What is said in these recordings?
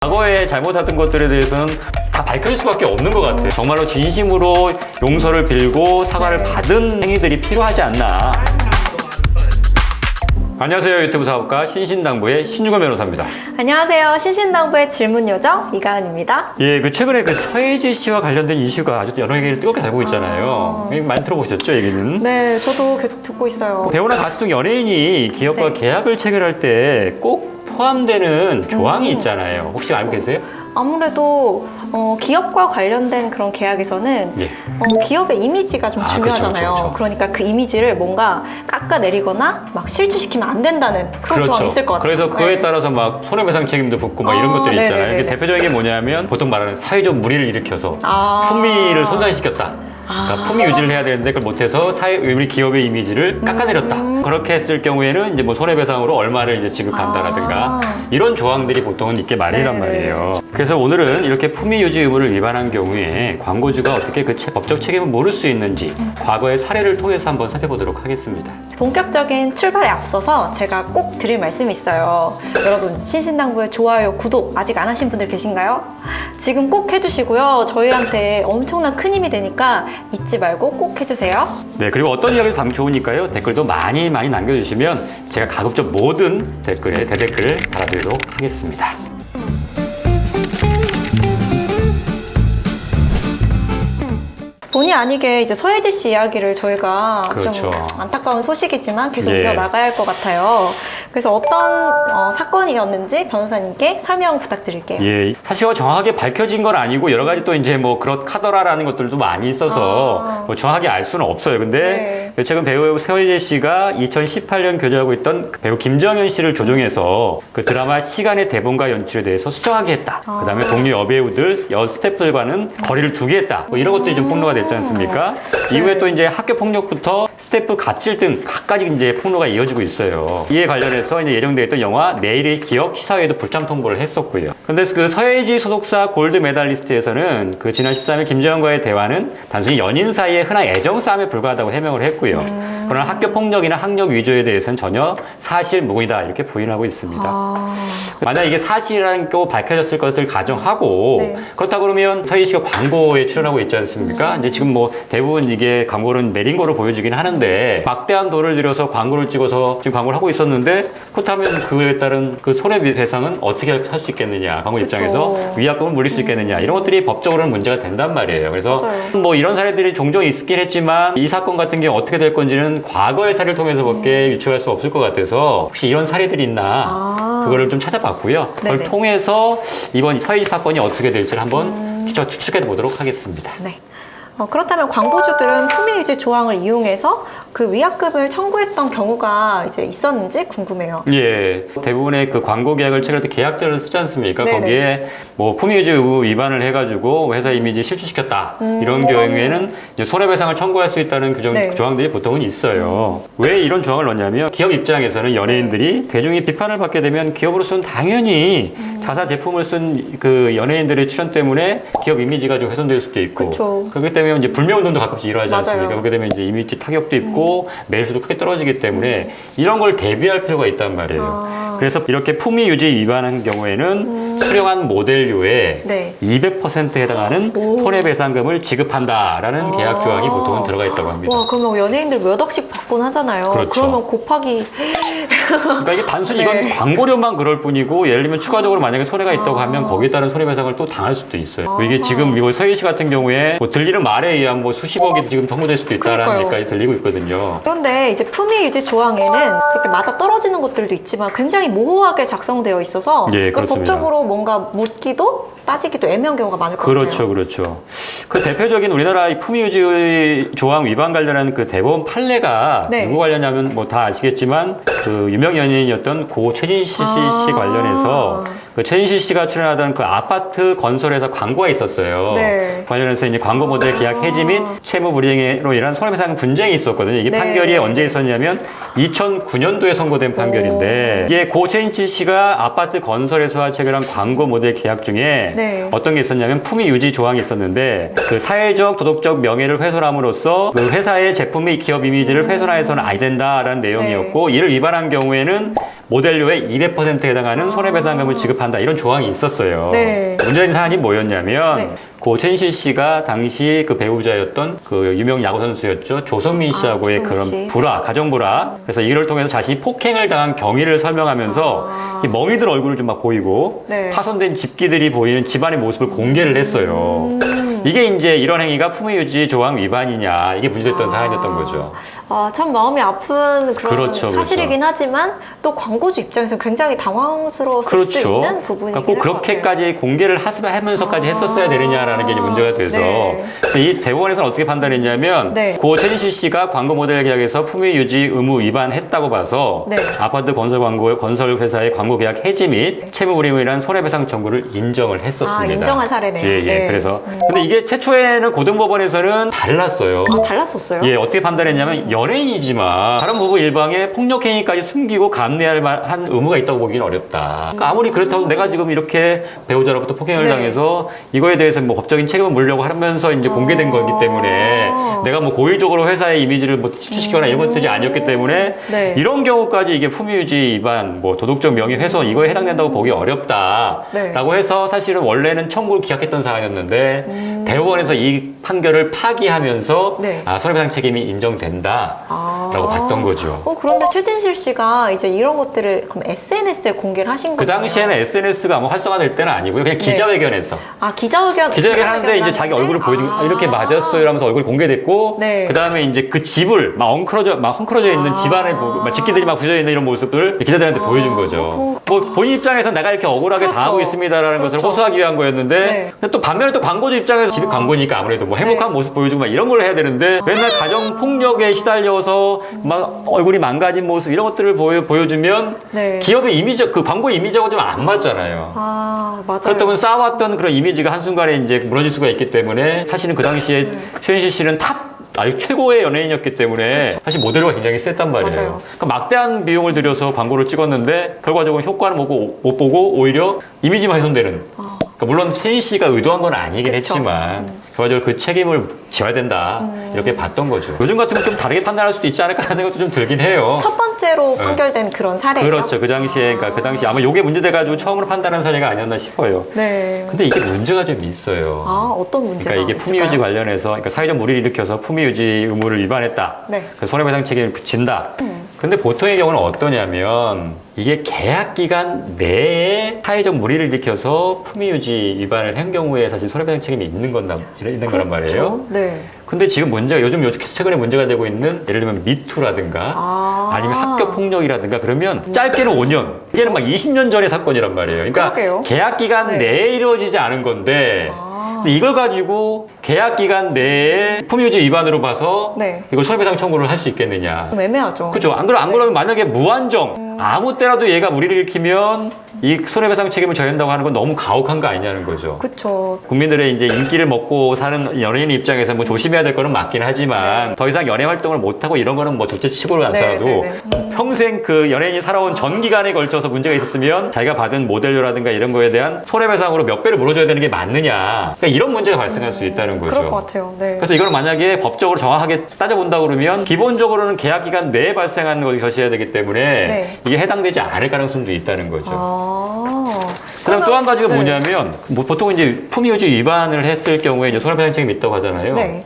과거에 잘못했던 것들에 대해서는 다 밝힐 수밖에 없는 것 같아요. 정말로 진심으로 용서를 빌고 사과를 받은 행위들이 필요하지 않나. 안녕하세요. 유튜브 사업가 신신당부의 신중원 변호사입니다. 안녕하세요. 신신당부의 질문요정 이가은입니다. 예, 최근에 서예지 씨와 관련된 이슈가 아주 여러 얘기를 뜨겁게 달고 있잖아요. 많이 들어보셨죠, 얘기는? 네, 저도 계속 듣고 있어요. 배우나 가수 등 연예인이 기업과 계약을 체결할 때 꼭 포함되는 조항이 있잖아요. 혹시 알고 계세요? 아무래도 기업과 관련된 그런 계약에서는 예. 기업의 이미지가 좀 중요하잖아요. 그쵸. 그러니까 그 이미지를 뭔가 깎아내리거나 막 실추시키면 안 된다는 그런 조항이 있을 것 같아요. 그래서 그거에 네. 따라서 막 손해배상 책임도 붙고 막 이런 것들이 있잖아요. 네네네네. 이게 대표적인 게 뭐냐면 보통 말하는 사회적 무리를 일으켜서 아. 품위를 손상시켰다. 그러니까 품위 유지를 해야 되는데 그걸 못해서 우리 기업의 이미지를 깎아내렸다. 그렇게 했을 경우에는 이제 뭐 손해배상으로 얼마를 이제 지급한다라든가 이런 조항들이 보통은 있게 마련이란 네네. 말이에요. 그래서 오늘은 이렇게 품위 유지 의무를 위반한 경우에 광고주가 어떻게 그 법적 책임을 물을 수 있는지 과거의 사례를 통해서 한번 살펴보도록 하겠습니다. 본격적인 출발에 앞서서 제가 꼭 드릴 말씀이 있어요. 여러분, 신신당부의 좋아요, 구독 아직 안 하신 분들 계신가요? 지금 꼭 해주시고요. 저희한테 엄청난 큰 힘이 되니까 잊지 말고 꼭 해주세요. 네, 그리고 어떤 이야기도 당 좋으니까요. 댓글도 많이 남겨주시면 제가 가급적 모든 댓글에 대댓글을 달아드리도록 하겠습니다. 본의 아니게 이제 서예지 씨 이야기를 저희가 그렇죠. 좀 안타까운 소식이지만 계속 예. 이어나가야 할 것 같아요. 그래서 어떤 사건이었는지 변호사님께 설명 부탁드릴게요. 예, 사실 정확하게 밝혀진 건 아니고 여러 가지 또 이제 뭐 그렇하더라라는 것들도 많이 있어서 뭐 정확하게 알 수는 없어요. 근데 최근 배우 서예지 씨가 2018년 교제하고 있던 배우 김정현 씨를 조종해서 그 드라마 시간의 대본과 연출에 대해서 수정하게 했다. 그다음에 동료 여배우들, 스태프들과는 거리를 두게 했다. 뭐 이런 것들이 좀 폭로가 됐지 않습니까? 이후에 또 이제 학교 폭력부터 스태프 갑질 등 각가지 이제 폭로가 이어지고 있어요. 이에 관련해서 이제 예정되어 있던 영화 내일의 기억 시사회도 불참 통보를 했었고요. 근데 그 서예지 소속사 골드 메달리스트에서는 그 지난 13일 김정현과의 대화는 단순히 연인 사이의 흔한 애정 싸움에 불과하다고 해명을 했고요. 그러나 학교 폭력이나 학력 위조에 대해서는 전혀 사실 무근이다 이렇게 부인하고 있습니다. 만약 이게 사실이라는 거 밝혀졌을 것을 가정하고 그렇다 그러면 서예지 씨가 광고에 출연하고 있지 않습니까? 이제 지금 뭐 대부분 이게 광고는 내린 거로 보여지긴 하는데 막대한 돈을 들여서 광고를 찍어서 지금 광고를 하고 있었는데 그렇다면 그에 따른 그 손해배상은 어떻게 할 수 있겠느냐, 광고 입장에서 위약금을 물릴 수 있겠느냐 이런 것들이 법적으로는 문제가 된단 말이에요. 그래서 뭐 이런 사례들이 종종 있긴 했지만 이 사건 같은 경우 어떻게 될 건지는 과거의 사례를 통해서밖에 유추할 수 없을 것 같아서 혹시 이런 사례들이 있나 그거를 좀 찾아봤고요. 그걸 통해서 이번 서예지 사건이 어떻게 될지를 한번 추측해 보도록 하겠습니다. 네. 그렇다면 광고주들은 품위 유지 조항을 이용해서 그 위약금을 청구했던 경우가 이제 있었는지 궁금해요. 예, 대부분의 그 광고 계약을 체결할 때 계약서를 쓰지 않습니까? 네네. 거기에 뭐 품위유지 의무 위반을 해가지고 회사 이미지 실추시켰다 이런 경우에는 이제 손해배상을 청구할 수 있다는 조항들이 보통은 있어요. 왜 이런 조항을 넣냐면 기업 입장에서는 연예인들이 대중이 비판을 받게 되면 기업으로서는 당연히 자사 제품을 쓴 그 연예인들의 출연 때문에 기업 이미지가 좀 훼손될 수도 있고 그렇기 때문에 이제 불매운동도 가끔씩 일어나지 않습니까? 그렇게 되면 이제 이미지 타격도 있고 매출도 크게 떨어지기 때문에 이런 걸 대비할 필요가 있단 말이에요. 그래서 이렇게 품위 유지 위반한 경우에는 수령한 모델료에 200% 해당하는 손해배상금을 지급한다라는 계약 조항이 보통은 들어가 있다고 합니다. 와, 그러면 연예인들 몇 억씩 받곤 하잖아요. 그렇죠. 그러면 곱하기 그러니까 이게 단순히 이건 광고료만 그럴 뿐이고 예를 들면 추가적으로 만약에 손해가 있다고 하면 거기에 따른 손해배상을 또 당할 수도 있어요. 이게 지금 이거 서예 씨 같은 경우에 뭐 들리는 말에 의한 뭐 수십억이 지금 청구될 수도 있다라는 얘기까지 들리고 있거든요. 그런데 이제 품위 유지 조항에는 그렇게 맞아 떨어지는 것들도 있지만 굉장히 모호하게 작성되어 있어서 법적으로 뭔가 묻기도 따지기도 애매한 경우가 많을 것 같아요. 그렇죠. 그 대표적인 우리나라 품위유지 조항 위반 관련한 그 대법원 판례가 누구 관련이냐면 뭐 다 아시겠지만 그 유명 연예인이었던 고 최진실 씨 관련해서 그 최진실 씨가 출연하던 그 아파트 건설에서 광고가 있었어요. 관련해서 이제 광고 모델 계약 해지 및 채무 불이행으로 인한 손해배상 분쟁이 있었거든요. 이게 판결이 언제 있었냐면 2009년도에 선고된 판결인데 이게 고 최진실 씨가 아파트 건설에서 체결한 광고 모델 계약 중에 어떤 게 있었냐면 품위 유지 조항이 있었는데 그 사회적 도덕적 명예를 훼손함으로써 그 회사의 제품 및 기업 이미지를 훼손하여서는 아니 된다라는 내용이었고 이를 위반한 경우에는 모델료의 200%에 해당하는 손해배상금을 지급한다 이런 조항이 있었어요. 네. 문제인 사안이 뭐였냐면 네. 고 최인실 씨가 당시 그 배우자였던 그 유명 야구 선수였죠. 조성민 씨하고의 조성민 씨. 그런 불화, 가정 불화. 그래서 이를 통해서 자신이 폭행을 당한 경위를 설명하면서 이 멍이들 얼굴을 좀 막 보이고 네. 파손된 집기들이 보이는 집안의 모습을 공개를 했어요. 이게 이제 이런 행위가 품위유지 조항 위반이냐 이게 문제됐던 사안이었던 거죠. 참 마음이 아픈 그런 그렇죠, 사실이긴 하지만 또 광고주 입장에서 굉장히 당황스러웠을 수도 있는 부분이긴 그러니까 꼭 할 것 같아요. 그렇게까지 공개를 하면서까지 했었어야 되느냐라는 게 이제 문제가 돼서 네. 그래서 이 대법원에서는 어떻게 판단했냐면 네. 고 최진실 씨가 광고 모델 계약에서 품위 유지 의무 위반했다고 봐서 네. 아파트 건설 회사의 광고 계약 해지 및 채무 불이행으로 인한 손해배상 청구를 인정을 했었습니다. 인정한 사례네요. 예, 예. 네. 그래서 근데 이게 최초에는 고등법원에서는 달랐어요. 달랐었어요? 예, 어떻게 판단했냐면 연예인이지만 다른 부부 일방의 폭력 행위까지 숨기고 감내할 만한 의무가 있다고 보기는 어렵다. 그러니까 아무리 그렇다고 내가 지금 이렇게 배우자로부터 폭행을 네. 당해서 이거에 대해서 뭐 법적인 책임을 물려고 하면서 이제 공개된 거기 때문에 내가 뭐 고의적으로 회사의 이미지를 뭐 실추시키거나 이런 것들이 아니었기 때문에 네. 이런 경우까지 이게 품위유지 위반, 뭐 도덕적 명예훼손 이거에 해당된다고 보기 어렵다라고 네. 해서 사실은 원래는 청구를 기각했던 사안이었는데 대법원에서 이 판결을 파기하면서 네. 손해배상 책임이 인정된다라고 봤던 거죠. 그런데 최진실 씨가 이제 이런 것들을 그럼 SNS에 공개를 하신 그 거예요? 당시에는 SNS가 아마 활성화될 때는 아니고요. 그냥 기자회견에서. 기자회견 하는데 이제 자기 얼굴을 보여주고 이렇게 맞았어요 이러면서 얼굴이 공개됐고 네. 그다음에 이제 그 집을 막 헝클어져 있는 집안에 막 집기들이 막 부서져 있는 이런 모습을 기자들한테 보여준 거죠. 뭐 본인 입장에서 내가 이렇게 억울하게 그렇죠. 당하고 있습니다라는 것을 그렇죠. 호소하기 위한 거였는데 네. 근데 또 반면에 또 광고주 입장에서 집이 광고니까 아무래도 뭐 행복한 네. 모습 보여주고 막 이런 걸 해야 되는데 맨날 가정 폭력에 시달려서 막 얼굴이 망가진 모습 이런 것들을 보여주면 네. 기업의 이미지 그 광고 이미지하고 좀 안 맞잖아요. 맞아요. 그렇다면 쌓아왔던 그런 이미지가 한순간에 이제 무너질 수가 있기 때문에 사실은 그 당시에 최인실 씨는 아주 최고의 연예인이었기 때문에 사실 모델료가 굉장히 셌단 말이에요. 맞아요. 그러니까 막대한 비용을 들여서 광고를 찍었는데 결과적으로 효과는 못 보고 오히려 이미지만 훼손되는. 그러니까 물론 최인 씨가 의도한 건 아니긴 그쵸. 했지만 결과적으로 그 책임을 져야 된다 이렇게 봤던 거죠. 요즘 같으면 좀 다르게 판단할 수도 있지 않을까라는 생각도 좀 들긴 해요. 첫 번째로 판결된 그런 사례예요? 그렇죠. 그 당시에 그러니까 그 당시 아마 이게 문제돼가지고 처음으로 판단한 사례가 아니었나 싶어요. 네. 근데 이게 문제가 좀 있어요. 어떤 문제가 그러니까 이게 품위유지 관련해서 그러니까 사회적 무리를 일으켜서 품위유지 의무를 위반했다. 네. 그래서 손해배상 책임을 진다. 근데 보통의 경우는 어떠냐면 이게 계약 기간 내에 사회적 무리를 일으켜서 품위유지 위반을 한 경우에 사실 손해배상 책임이 있는 거란 말이에요. 네. 근데 지금 문제가 요즘 최근에 문제가 되고 있는 예를 들면 미투라든가 아니면 학교 폭력이라든가 그러면 짧게는 5년, 이게는 막 20년 전의 사건이란 말이에요. 그러니까 그러게요. 계약 기간 네. 내에 이루어지지 않은 건데 근데 이걸 가지고 계약 기간 내에 품위유지 위반으로 봐서 네. 이걸 손해배상 청구를 할 수 있겠느냐. 좀 애매하죠. 그렇죠. 안 그러면 만약에 무한정 아무 때라도 얘가 무리를 일으키면 이 손해배상 책임을 져야 한다고 하는 건 너무 가혹한 거 아니냐는 거죠. 그렇죠. 국민들의 이제 인기를 먹고 사는 연예인 입장에서 뭐 조심해야 될 거는 맞긴 하지만 더 이상 연예 활동을 못 하고 이런 거는 뭐 둘째 치고를 안 네, 살아도 네, 평생 그 연예인이 살아온 전 기간에 걸쳐서 문제가 있었으면 자기가 받은 모델료라든가 이런 거에 대한 손해배상으로 몇 배를 물어줘야 되는 게 맞느냐. 그러니까 이런 문제가 발생할 수 있다는 거죠. 그럴 것 같아요. 네. 그래서 이걸 만약에 법적으로 정확하게 따져본다 그러면 기본적으로는 계약 기간 내에 발생하는 것을 결시해야 되기 때문에 네. 이게 해당되지 않을 가능성도 있다는 거죠. 그다음 또 한 가지가 네. 뭐냐면 뭐 보통 이제 품위유지 위반을 했을 경우에 이제 손해배상 책임이 있다고 하잖아요. 네.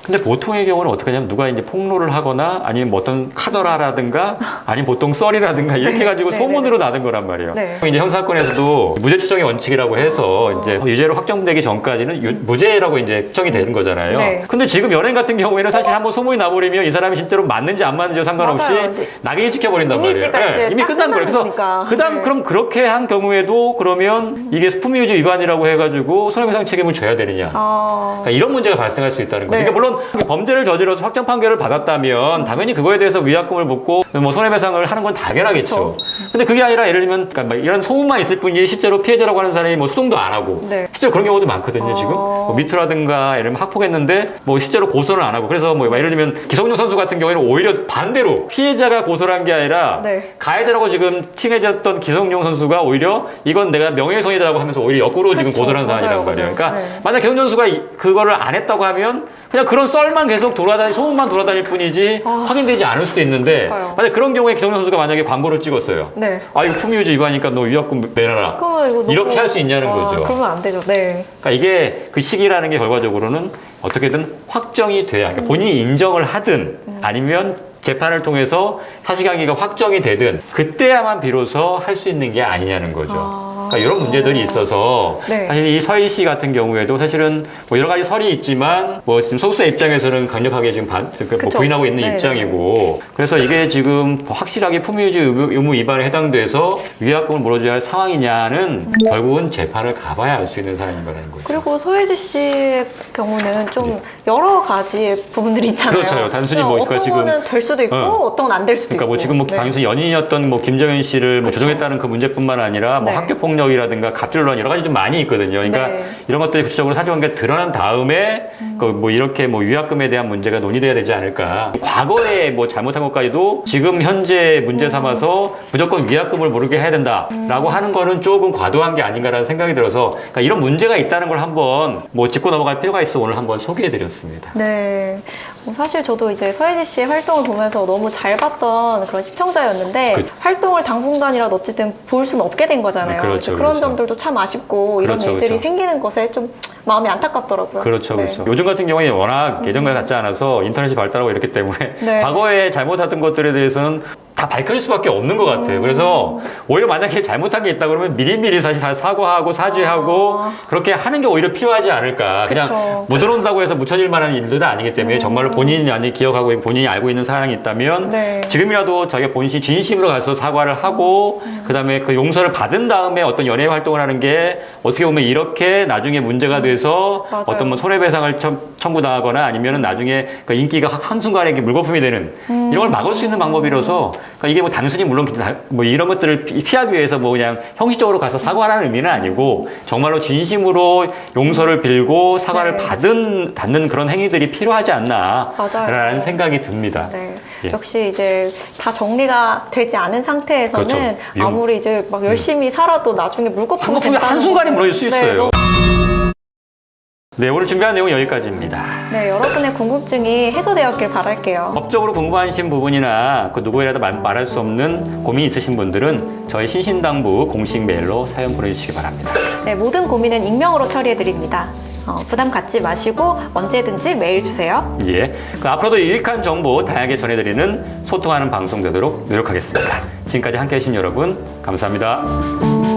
근데 보통의 경우는 어떻게 하냐면 누가 이제 폭로를 하거나 아니면 뭐 어떤 카더라라든가 아니면 보통 썰이라든가 이렇게 해가지고 네, 소문으로 나는 거란 말이에요. 네. 이제 형사건에서도 무죄 추정의 원칙이라고 해서 이제 유죄로 확정되기 전까지는 무죄라고 이제 추정이 되는 거잖아요. 네. 근데 지금 연예인 같은 경우에는 사실 한번 소문이 나버리면 이 사람이 진짜로 맞는지 안 맞는지 상관없이 맞아요. 이제 낙인이 찍혀버린단 말이에요. 이미지가 이제 이미 딱 끝난 거예요. 그래서 거니까. 그다음 네. 그럼 그렇게 한 경우에도 그러면 이게 품위유지 위반이라고 해가지고 손해배상 책임을 져야 되느냐? 그러니까 이런 문제가 발생할 수 있다는 거죠. 네. 그러니까 물론 범죄를 저질러서 확정 판결을 받았다면 당연히 그거에 대해서 위약금을 묻고 뭐 손해배상을 하는 건 당연하겠죠. 근데 그게 아니라 예를 들면 그러니까 막 이런 소문만 있을 뿐이지 실제로 피해자라고 하는 사람이 뭐 소송도 안 하고 네. 실제로 그런 경우도 많거든요. 지금 뭐 미투라든가 예를 들면 학폭했는데 뭐 실제로 고소는 안 하고 그래서 뭐 예를 들면 기성용 선수 같은 경우에는 오히려 반대로 피해자가 고소를 한 게 아니라 네. 가해자라고 지금 칭해졌던 기성용 선수가 오히려 이건 내가 명예훼손이라고 하면서 오히려 역으로 지금 그쵸. 고소를 한 사안이란 맞아요, 말이에요. 맞아요. 그러니까 네. 만약 기성용 선수가 그거를 안 했다고 하면 그냥 그런 썰만 계속 소문만 돌아다닐 뿐이지 확인되지 않을 수도 있는데 그러니까요. 만약 그런 경우에 기성용 선수가 만약에 광고를 찍었어요. 네. 아 이거 품위유지 위반이니까 너 위약금 내놔라. 그러면 이거 이렇게 할 수 있냐는 거죠. 그러면 안 되죠. 네. 그러니까 이게 그 시기라는 게 결과적으로는 어떻게든 확정이 돼야 그러니까 본인이 인정을 하든 아니면 재판을 통해서 사실관계가 확정이 되든 그때야만 비로소 할 수 있는 게 아니냐는 거죠. 그러니까 이런 문제들이 있어서 네. 사실 이 서희 씨 같은 경우에도 사실은 뭐 여러 가지 설이 있지만 뭐 지금 소수자 입장에서는 강력하게 지금 뭐 그쵸. 부인하고 있는 네, 입장이고 그래서 이게 지금 확실하게 품위유지 의무 위반에 해당돼서 위약금을 물어줘야 할 상황이냐는 결국은 재판을 가봐야 알 수 있는 사안인 거라는 거죠. 그리고 소혜지 씨의 경우는 좀 여러 가지의 부분들이 있잖아요. 그렇죠. 단순히 뭐 어떤 그러니까 지금 거는 될 수도 있고 어떤 건 안 될 수도 그러니까 있고. 뭐 지금 뭐 네. 당연히 연인이었던 뭐 김정현 씨를 뭐 그쵸. 조종했다는 그 문제뿐만 아니라 뭐 네. 학교 폭력이라든가 갑질론 여러 가지 좀 많이 있거든요. 그러니까 네. 이런 것들이 구체적으로 사실관계가 드러난 다음에 그 뭐 이렇게 뭐 위약금에 대한 문제가 논의돼야 되지 않을까. 과거에 뭐 잘못한 것까지도 지금 현재 문제 삼아서 무조건 위약금을 모르게 해야 된다라고 하는 거는 조금 과도한 게 아닌가라는 생각이 들어서 그러니까 이런 문제가 있다는 걸 한번 뭐 짚고 넘어갈 필요가 있어 오늘 한번 소개해드렸습니다. 네. 사실 저도 이제 서혜지 씨의 활동을 보면서 너무 잘 봤던 그런 시청자였는데 활동을 당분간이라도 어쨌든 볼 수는 없게 된 거잖아요. 그렇죠, 그런 그렇죠. 점들도 참 아쉽고 이런 그렇죠, 일들이 그렇죠. 생기는 것에 좀 마음이 안타깝더라고요. 그렇죠, 네. 그렇죠. 요즘 같은 경우에 워낙 예전과 같지 않아서 인터넷이 발달하고 이렇기 때문에 네. 과거에 잘못했던 것들에 대해서는 다 밝혀질 수밖에 없는 것 같아요. 그래서 오히려 만약에 잘못한 게 있다 그러면 미리미리 사실 다 사과하고 사죄하고 그렇게 하는 게 오히려 필요하지 않을까. 그냥 그쵸. 묻어놓는다고 해서 묻혀질 만한 일들은 아니기 때문에 정말로 본인이 아니 기억하고 본인이 알고 있는 사항이 있다면 네. 지금이라도 자기가 본인이 진심으로 가서 사과를 하고 그다음에 그 용서를 받은 다음에 어떤 연예 활동을 하는 게 어떻게 보면 이렇게 나중에 문제가 돼서 맞아요. 어떤 뭐 손해배상을 청구당하거나 아니면은 나중에 그 인기가 한순간에 이렇게 물거품이 되는 이런 걸 막을 수 있는 방법이라서 그러니까 이게 뭐 단순히 물론 뭐 이런 것들을 피하기 위해서 뭐 그냥 형식적으로 가서 사과하라는 의미는 아니고 정말로 진심으로 용서를 빌고 사과를 네. 받는 그런 행위들이 필요하지 않나라는 맞아요. 생각이 듭니다. 네. 예. 역시 이제 다 정리가 되지 않은 상태에서는 그렇죠. 아무리 이제 막 열심히 살아도 나중에 물거품이 한거품이 된다는 한순간에 거는 무너질 수 네, 있어요. 너무 네, 오늘 준비한 내용은 여기까지입니다. 네, 여러분의 궁금증이 해소되었길 바랄게요. 법적으로 궁금하신 부분이나 그 누구에라도 말할 수 없는 고민이 있으신 분들은 저희 신신당부 공식 메일로 사연 보내주시기 바랍니다. 네, 모든 고민은 익명으로 처리해드립니다. 부담 갖지 마시고 언제든지 메일 주세요. 예, 그 앞으로도 유익한 정보 다양하게 전해드리는 소통하는 방송 되도록 노력하겠습니다. 지금까지 함께해 주신 여러분 감사합니다.